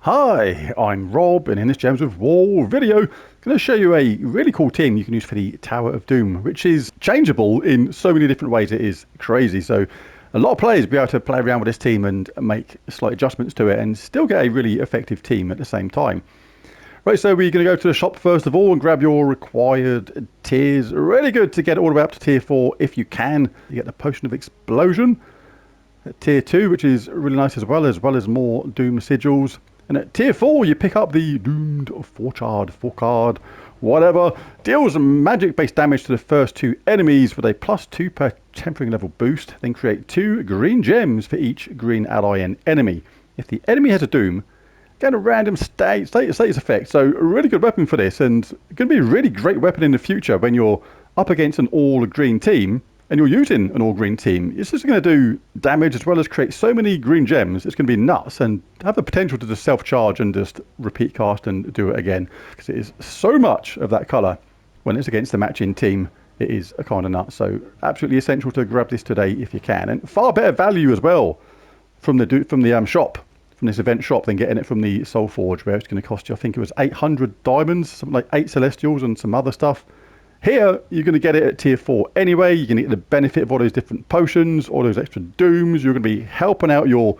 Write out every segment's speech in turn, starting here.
Hi, I'm Rob, and in this Gems of War video, I'm going to show you a really cool team you can use for the Tower of Doom, which is changeable in so many different ways. It is crazy. So a lot of players will be able to play around with this team and make slight adjustments to it and still get a really effective team at the same time. Right, so we're going to go to the shop first of all and grab your required tiers. Really good to get it all the way up to tier 4 if you can. You get the Potion of Explosion at tier 2, which is really nice as well as more Doom sigils. And at tier 4, you pick up the Doomed Forecard, whatever. Deals magic-based damage to the first 2 enemies with a +2 per tempering level boost. Then create 2 green gems for each green ally and enemy. If the enemy has a Doom, get a random status effect. So a really good weapon for this, and going to be a really great weapon in the future when you're up against an all-green team and you're using an all-green team. It's just going to do damage as well as create so many green gems. It's going to be nuts and have the potential to just self-charge and just repeat cast and do it again, because it is so much of that colour when it's against the matching team. It is a kind of nuts. So absolutely essential to grab this today if you can, and far better value as well from the shop, from this event shop, than getting it from the Soul Forge, where it's going to cost you, I think it was 800 diamonds, something like 8 celestials and some other stuff. Here, you're going to get it at tier 4 anyway. You're going to get the benefit of all those different potions, all those extra dooms. You're going to be helping out your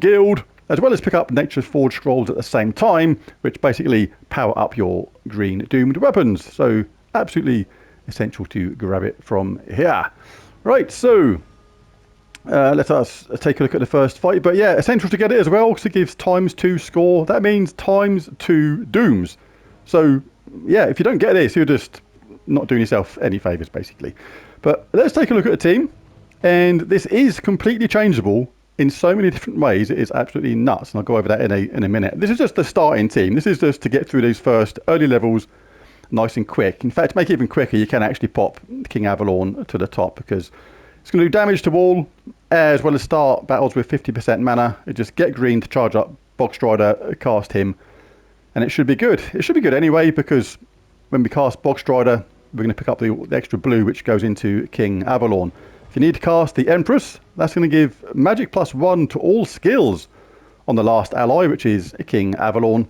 guild, as well as pick up Nature's Forge scrolls at the same time, which basically power up your green doomed weapons. So absolutely essential to grab it from here. Right, so let us take a look at the first fight. But yeah, essential to get it as well, because it gives ×2 score. That means ×2 dooms. So yeah, if you don't get this, you're just not doing yourself any favours, basically. But let's take a look at the team. And this is completely changeable in so many different ways. It is absolutely nuts, and I'll go over that in a minute. This is just the starting team. This is just to get through these first early levels nice and quick. In fact, to make it even quicker, you can actually pop King Avelorn to the top, because it's going to do damage to all, as well as start battles with 50% mana. It just get green to charge up Bogstrider, cast him, and it should be good. It should be good anyway, because when we cast Bogstrider, we're going to pick up the extra blue, which goes into King Avelorn. If you need to cast the Empress, that's going to give magic +1 to all skills on the last ally, which is King Avelorn,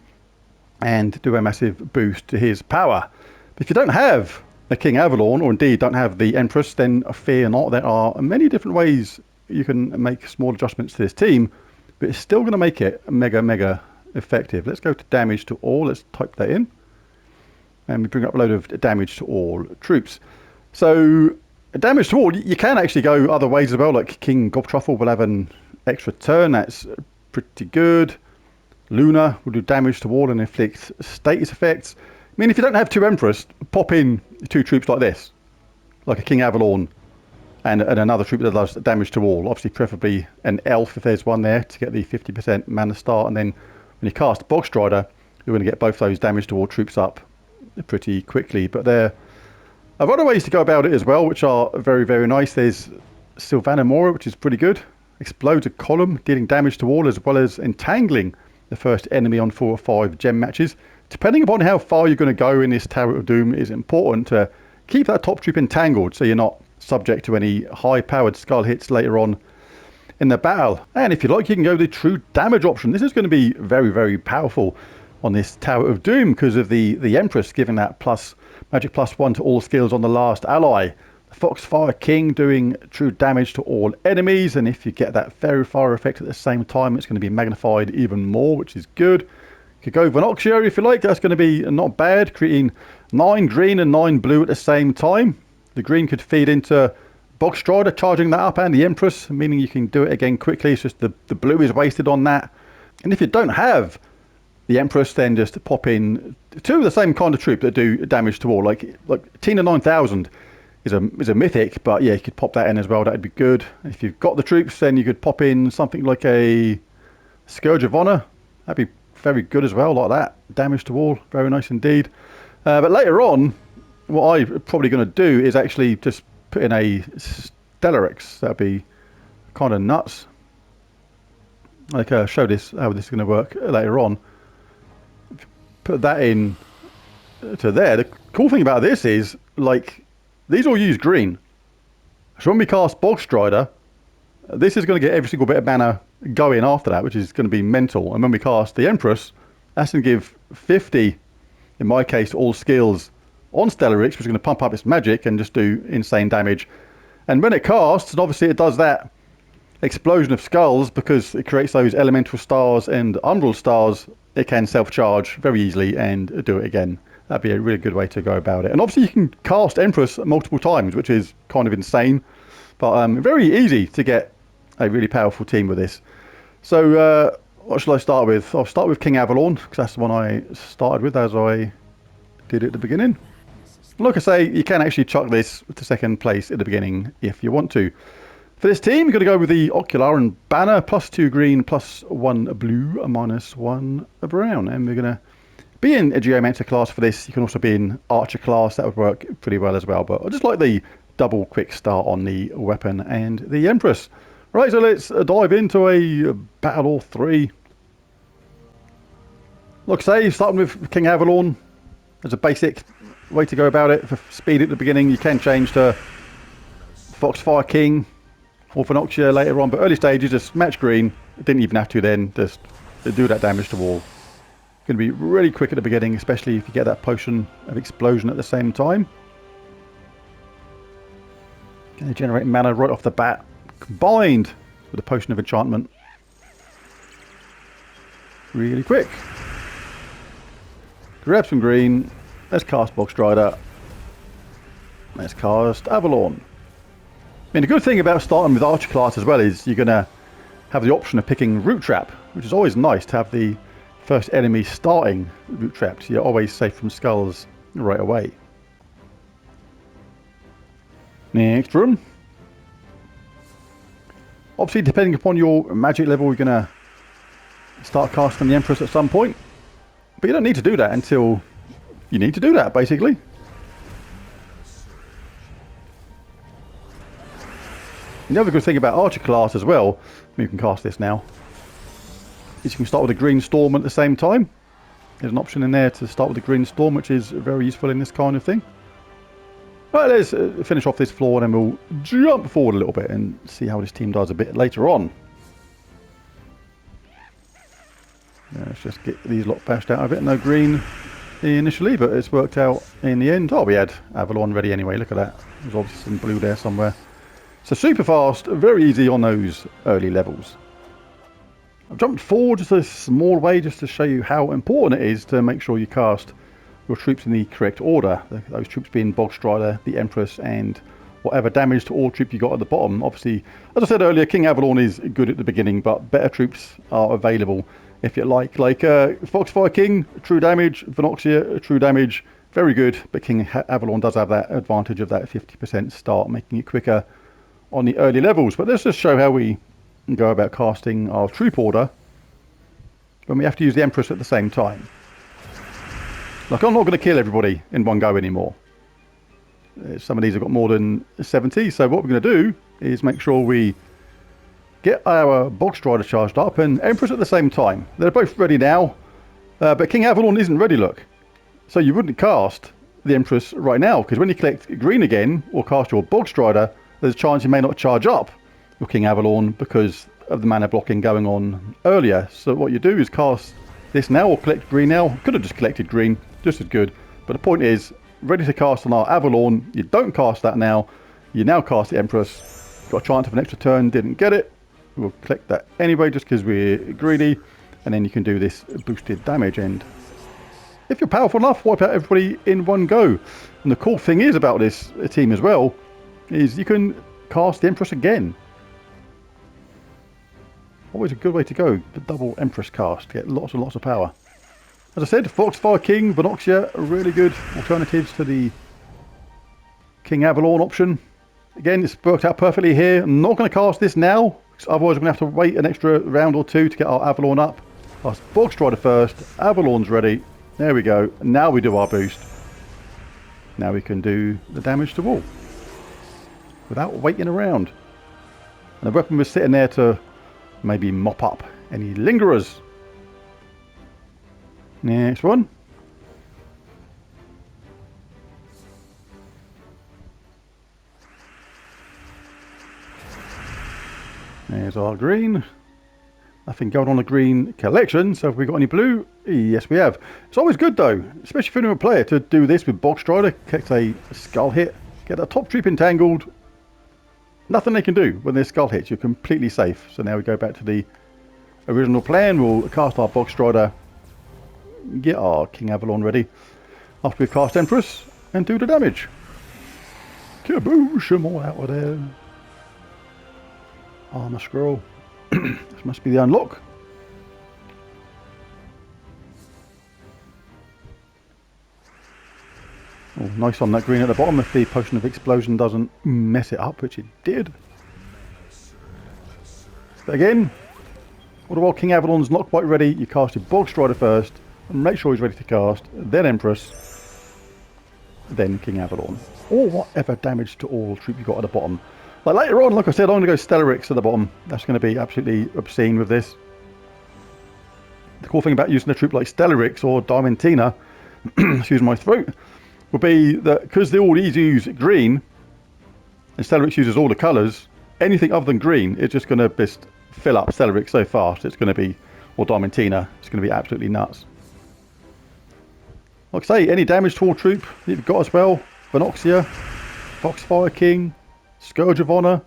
and do a massive boost to his power. But if you don't have a King Avelorn, or indeed don't have the Empress, then fear not. There are many different ways you can make small adjustments to this team, but it's still going to make it mega effective. Let's go to damage to all. Let's type that in. And we bring up a load of damage to all troops. So damage to all, you can actually go other ways as well. Like King Gobtruffle will have an extra turn. That's pretty good. Luna will do damage to all and inflict status effects. I mean, if you don't have 2 Empress, pop in 2 troops like this, like a King Avelorn and another troop that does damage to all. Obviously, preferably an elf if there's one there, to get the 50% mana start. And then when you cast Bogstrider, you're going to get both those damage to all troops up pretty quickly. But there are other ways to go about it as well, which are very nice. There's Sylvana Mora, which is pretty good. Explodes a column, dealing damage to all, as well as entangling the first enemy on 4 or 5 gem matches. Depending upon how far you're going to go in this Tower of Doom, it is important to keep that top troop entangled, so you're not subject to any high-powered skull hits later on in the battle. And if you like, you can go the true damage option. This is going to be very powerful on this Tower of Doom, because of the Empress giving that magic +1 to all skills on the last ally. The Foxfire King doing true damage to all enemies, and if you get that Fairy Fire effect at the same time, it's going to be magnified even more, which is good. You could go Venoxia if you like. That's going to be not bad, creating 9 green and 9 blue at the same time. The green could feed into Bogstrider, charging that up, and the Empress, meaning you can do it again quickly. It's just the blue is wasted on that. And if you don't have the Empress, then just pop in 2 of the same kind of troop that do damage to all. Like Tina 9000 is a mythic, but yeah, you could pop that in as well. That'd be good. If you've got the troops, then you could pop in something like a Scourge of Honor. That'd be very good as well, like that. Damage to all, very nice indeed. But later on, what I'm probably going to do is actually just put in a Stellarix. That'd be kind of nuts. Like show this how this is going to work later on. Put that in to there. The cool thing about this is, like, these all use green. So when we cast Bogstrider, this is going to get every single bit of mana going after that, which is going to be mental. And when we cast the Empress, that's going to give 50, in my case, all skills on Stellarix, which is going to pump up its magic and just do insane damage. And when it casts, and obviously it does that explosion of skulls because it creates those elemental stars and umbral stars, it can self-charge very easily and do it again. That'd be a really good way to go about it. And obviously you can cast Empress multiple times, which is kind of insane, but very easy to get a really powerful team with this. So what shall I start with? I'll start with King Avelorn, because that's the one I started with as I did at the beginning. Like I say, you can actually chuck this to second place at the beginning if you want to. For this team, you're going to go with the Avelorn banner, +2 green, +1 blue, -1 brown. And we're going to be in a Geomancer class for this. You can also be in Archer class. That would work pretty well as well. But I just like the double quick start on the weapon and the Empress. Right, so let's dive into a Battle 3. Like I say, starting with King Avelorn as a basic way to go about it. For speed at the beginning, you can change to Foxfire King or Phenoxia later on, but early stages, just match green. Didn't even have to then, just do that damage to wall. Going to be really quick at the beginning, especially if you get that potion of explosion at the same time. Going to generate mana right off the bat, combined with the potion of enchantment. Really quick. Grab some green. Let's cast Bogstrider. Let's cast Avelorn. I mean, the good thing about starting with Archer class as well is you're going to have the option of picking Root Trap, which is always nice to have the first enemy starting Root Trap, so you're always safe from skulls right away. Next run. Obviously, depending upon your magic level, you're going to start casting the Empress at some point, but you don't need to do that until you need to do that, basically. And the other good thing about Archer class as well, you can cast this now, is you can start with a Green Storm at the same time. There's an option in there to start with a Green Storm, which is very useful in this kind of thing. Right, let's finish off this floor and then we'll jump forward a little bit and see how this team does a bit later on. Let's just get these lot bashed out of it. No green initially, but it's worked out in the end. Oh, we had Avelorn ready anyway. Look at that. There's obviously some blue there somewhere. So super fast, very easy on those early levels. I've jumped forward just a small way just to show you how important it is to make sure you cast your troops in the correct order. Those troops being Bogstrider, the Empress, and whatever damage to all troop you got at the bottom. Obviously, as I said earlier, King Avelorn is good at the beginning, but better troops are available if you like Foxfire King, true damage, Phenoxia, true damage, very good, but King Avelorn does have that advantage of that 50% start, making it quicker on the early levels. But let's just show how we go about casting our troop order when we have to use the Empress at the same time. Like, I'm not going to kill everybody in one go anymore. Some of these have got more than 70, so what we're going to do is make sure we get our Bogstrider charged up and Empress at the same time. They're both ready now, but King Avelorn isn't ready, look. So you wouldn't cast the Empress right now, because when you collect green again, or cast your Bogstrider, there's a chance you may not charge up your King Avelorn because of the mana blocking going on earlier. So what you do is cast this now, or collect green now. Could have just collected green, just as good. But the point is, ready to cast on our Avelorn. You don't cast that now. You now cast the Empress. Got a chance of an extra turn, didn't get it. We'll collect that anyway, just because we're greedy. And then you can do this boosted damage. And if you're powerful enough, wipe out everybody in one go. And the cool thing is about this team as well, is you can cast the Empress again. Always a good way to go, the double Empress cast, get lots and lots of power. As I said, Foxfire King, Phenoxia, really good alternatives to the King Avelorn option. Again, it's worked out perfectly here. I'm not going to cast this now, because otherwise I'm going to have to wait an extra round or two to get our Avelorn up. Cast Bogstrider first, Avelorn's ready. There we go. Now we do our boost. Now we can do the damage to wall without waiting around. And the weapon was sitting there to maybe mop up any lingerers. Next one. There's our green. Nothing going on the green collection, so have we got any blue? Yes, we have. It's always good though, especially for a new player, to do this with Bog Strider. Catch a skull hit, get a top troop entangled. Nothing they can do when their skull hits, you're completely safe. So now we go back to the original plan. We'll cast our Bog Strider, get our King Avelorn ready after we've cast Empress, and do the damage. Kaboosh them all out of there. Armor scroll. This must be the unlock. Oh, nice on that green at the bottom if the Potion of Explosion doesn't mess it up, which it did. But again, all the while King Avelorn's not quite ready, you cast your Bog Strider first, and make sure he's ready to cast, then Empress, then King Avelorn. Or whatever damage to all troop you got at the bottom. Like later on, like I said, I'm going to go Stellarix at the bottom. That's going to be absolutely obscene with this. The cool thing about using a troop like Stellarix or Diamantina, excuse my throat, will be that because they all use green, and Stellarix uses all the colours, anything other than green is just going to just fill up Stellarix so fast. It's going to be, or Diamantina, it's going to be absolutely nuts. Like I say, any damage to all troop that you've got as well, Venoxia, Foxfire King, Scourge of Honor,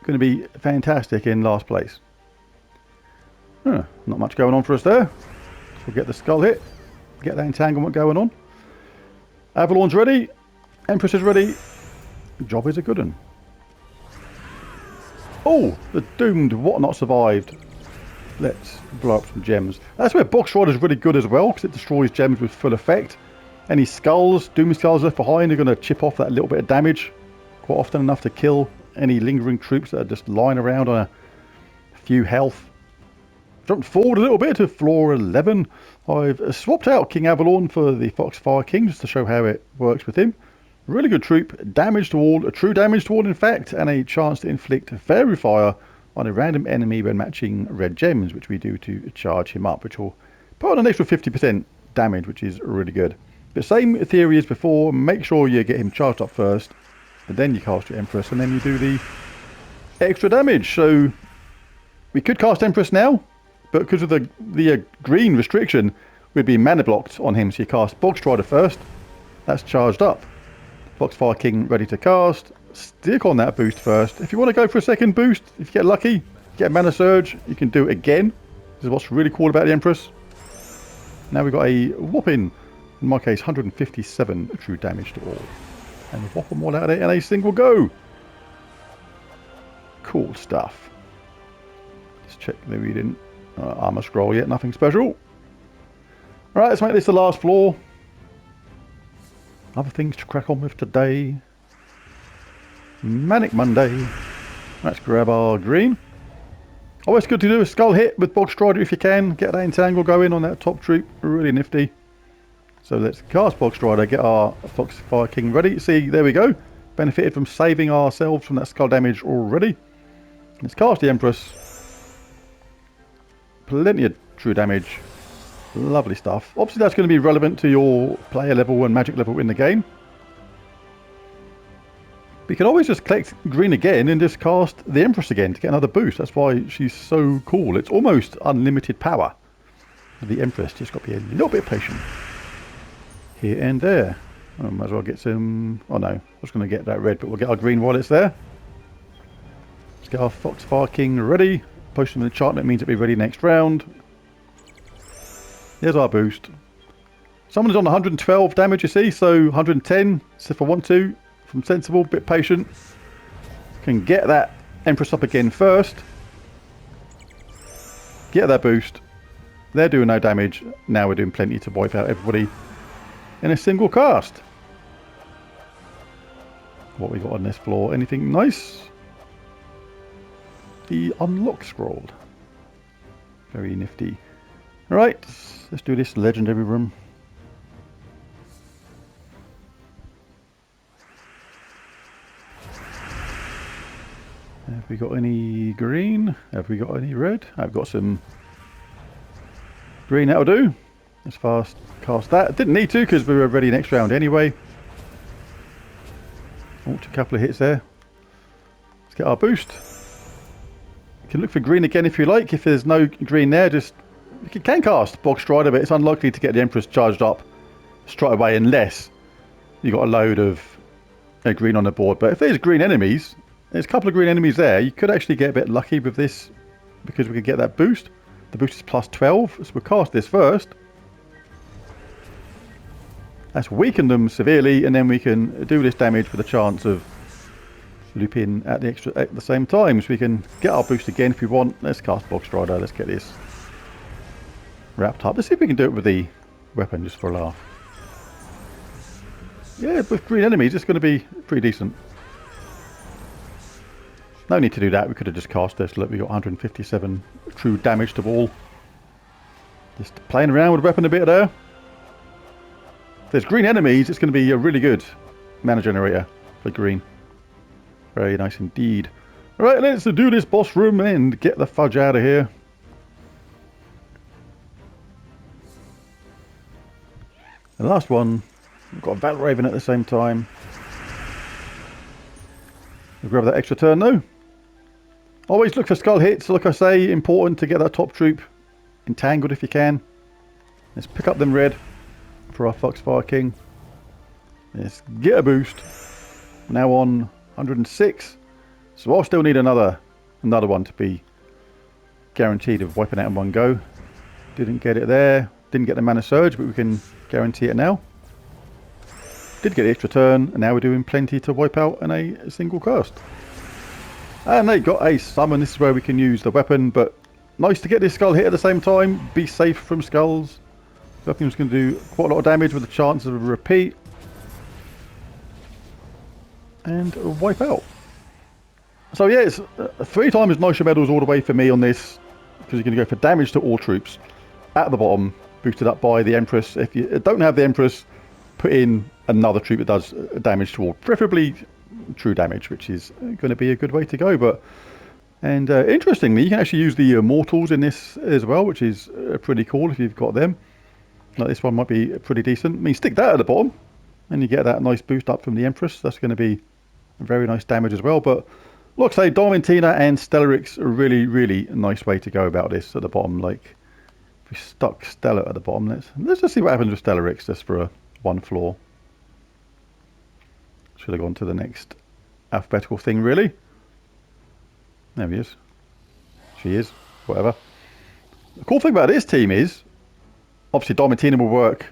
going to be fantastic in last place. Not much going on for us there. We'll get the skull hit, get that entanglement going on. Avelorn's ready, Empress is ready. Job is a good one. Oh, the doomed whatnot survived. Let's blow up some gems. That's where Bog Strider is really good as well, because it destroys gems with full effect. Any skulls, doom skulls left behind are going to chip off that little bit of damage, quite often enough to kill any lingering troops that are just lying around on a few health. Jumped forward a little bit to floor 11. I've swapped out King Avelorn for the Foxfire King just to show how it works with him. Really good troop, damage to all, a true damage to all in fact, and a chance to inflict fairy fire on a random enemy when matching red gems, which we do to charge him up, which will put on an extra 50% damage, which is really good. But same theory as before, make sure you get him charged up first, and then you cast your Empress, and then you do the extra damage. So we could cast Empress now, but because of the green restriction, we'd be mana blocked on him, so you cast Bog Strider first, that's charged up. Foxfire King ready to cast, stick on that boost first. If you want to go for a second boost, if you get lucky, get a mana surge, you can do it again. This is what's really cool about the Empress. Now we've got a whopping, in my case, 157 true damage to all. And whop them all out of it in a single go. Cool stuff. Let's check that we didn't armor scroll yet, nothing special. Alright, let's make this the last floor. Other things to crack on with today. Manic Monday. Let's grab our green. Always good to do a skull hit with Bog Strider if you can. Get that entangle going on that top troop. Really nifty. So let's cast Bog Strider, get our Foxfire King ready. See, there we go. Benefited from saving ourselves from that skull damage already. Let's cast the Empress. Plenty of true damage. Lovely stuff. Obviously that's going to be relevant to your player level and magic level in the game. But you can always just collect green again and just cast the Empress again to get another boost. That's why she's so cool. It's almost unlimited power. The Empress just got to be a little bit patient. Here and there. I might as well get some... Oh no, I was going to get that red, but we'll get our green while it's there. Let's get our Foxfire King ready. Potion of enchantment means it'll be ready next round. There's our boost. Someone's on 112 damage, you see, so 110. So if I want to, if I'm sensible, bit patient, can get that Empress up again first. Get that boost. They're doing no damage. Now we're doing plenty to wipe out everybody in a single cast. What we got on this floor? Anything nice? The unlock scroll. Very nifty. Alright, let's do this legendary room. Have we got any green? Have we got any red? I've got some green, that'll do. Let's fast cast that. Didn't need to because we were ready next round anyway. Oh, a couple of hits there. Let's get our boost. can look for green again if you like. If there's no green there, just you can cast Bog Strider, but it's unlikely to get the Empress charged up straight away unless you got a load of green on the board. But if there's green enemies, there's a couple of green enemies there, you could actually get a bit lucky with this because we could get that boost. The boost is plus 12, so we'll cast this first. That's weakened them severely, and then we can do this damage with a chance of looping at the same time, so we can get our boost again if we want. Let's cast Bog Strider. Let's get this wrapped up. Let's see if we can do it with the weapon just for a laugh. Yeah, with green enemies, it's going to be pretty decent. No need to do that. We could have just cast this. Look, we got 157 true damage to all. Just playing around with the weapon a bit there. If there's green enemies, it's going to be a really good mana generator for green. Very nice indeed. Alright, let's do this boss room and get the fudge out of here. The last one, we've got a Valraven at the same time. We'll grab that extra turn though. Always look for skull hits, like I say, important to get that top troop entangled if you can. Let's pick up them red for our Foxfire King. Let's get a boost. Now on 106, so I'll still need another one to be guaranteed of wiping out in one go. Didn't get it there, didn't get the mana surge, but we can guarantee it now. Did get the extra turn, and now we're doing plenty to wipe out in a single cast. And they got a summon. This is where we can use the weapon, but nice to get this skull hit at the same time. Be safe from skulls. Weapon's going to do quite a lot of damage with the chance of a repeat. And wipe out. So yeah, it's 3 times Notion medals all the way for me on this, because you're going to go for damage to all troops at the bottom, boosted up by the Empress. If you don't have the Empress, put in another troop that does damage to all, preferably true damage, which is going to be a good way to go. And interestingly, you can actually use the Immortals in this as well, which is pretty cool if you've got them. Like this one might be pretty decent. I mean, stick that at the bottom and you get that nice boost up from the Empress. That's going to be very nice damage as well. But like I say, Diamantina and Stellarix are really, really nice way to go about this at the bottom. Like if we stuck Stellar at the bottom, let's just see what happens with Stellarix just for one floor. Should have gone to the next alphabetical thing, really. There he is. She is. Whatever. The cool thing about this team is, obviously Diamantina will work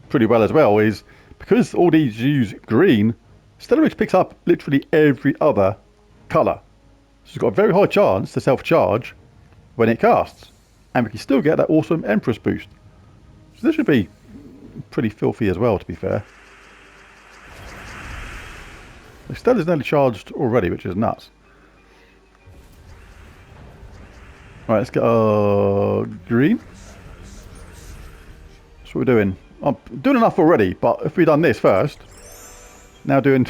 pretty well as well, is because all these use green, Stellarix picks up literally every other colour. So it's got a very high chance to self-charge when it casts. And we can still get that awesome Empress boost. So this should be pretty filthy as well, to be fair. The Stella's nearly charged already, which is nuts. Right, let's get our green. That's what we're doing. I'm doing enough already, but if we'd done this first, now doing...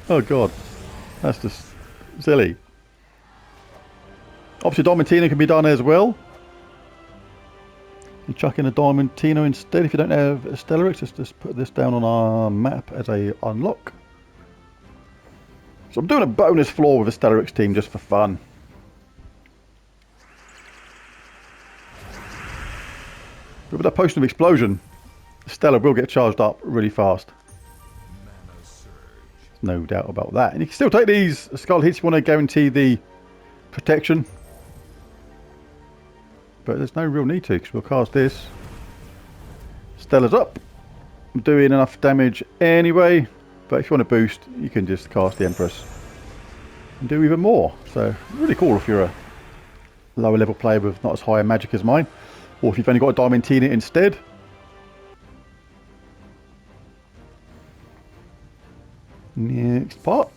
oh god, that's just silly. Obviously Diamantina can be done as well. You chuck in a Diamantina instead if you don't have Stellarix. Let's just put this down on our map as a unlock. So I'm doing a bonus floor with a Stellarix team just for fun. But with that potion of explosion, Stella will get charged up really fast. No doubt about that. And you can still take these skull hits if you want to guarantee the protection. But there's no real need to, because we'll cast this. Stella's up. I'm doing enough damage anyway. But if you want to boost, you can just cast the Empress and do even more. So really cool if you're a lower level player with not as high a magic as mine. Or if you've only got a Diamantina instead. Next part.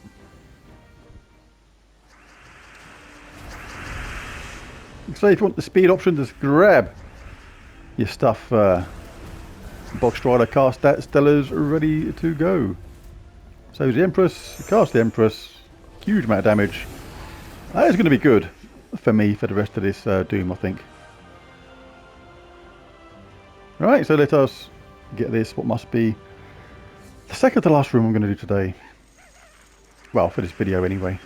So if you want the speed option, just grab your stuff. Bog Strider, cast that. Stella's ready to go. So the Empress, cast the Empress. Huge amount of damage. That is going to be good for me for the rest of this Doom, I think. Right, so let us get this, what must be the second to last room I'm going to do today. Well, for this video anyway.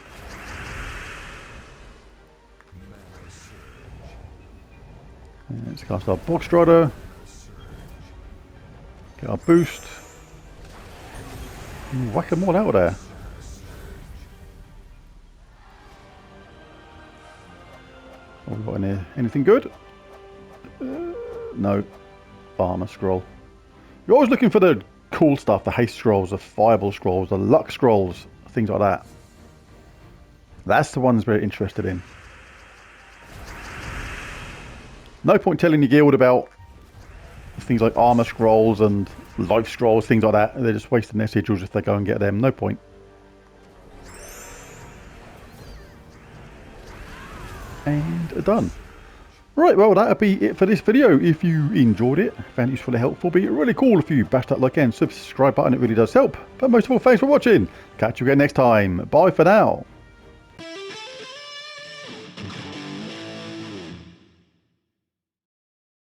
Let's cast our Bog Strider. Get our boost. Whack them all out of there. What have we got in here? Anything good? No. Armor scroll. You're always looking for the cool stuff, the haste scrolls, the fireball scrolls, the luck scrolls, things like that. That's the ones we're interested in. No point telling your guild about things like armor scrolls and life scrolls, things like that. They're just wasting their sigils if they go and get them. No point. And done. Right, well, that'll be it for this video. If you enjoyed it, found it useful and helpful, be really cool if you bash that like and subscribe button. It really does help. But most of all, thanks for watching. Catch you again next time. Bye for now.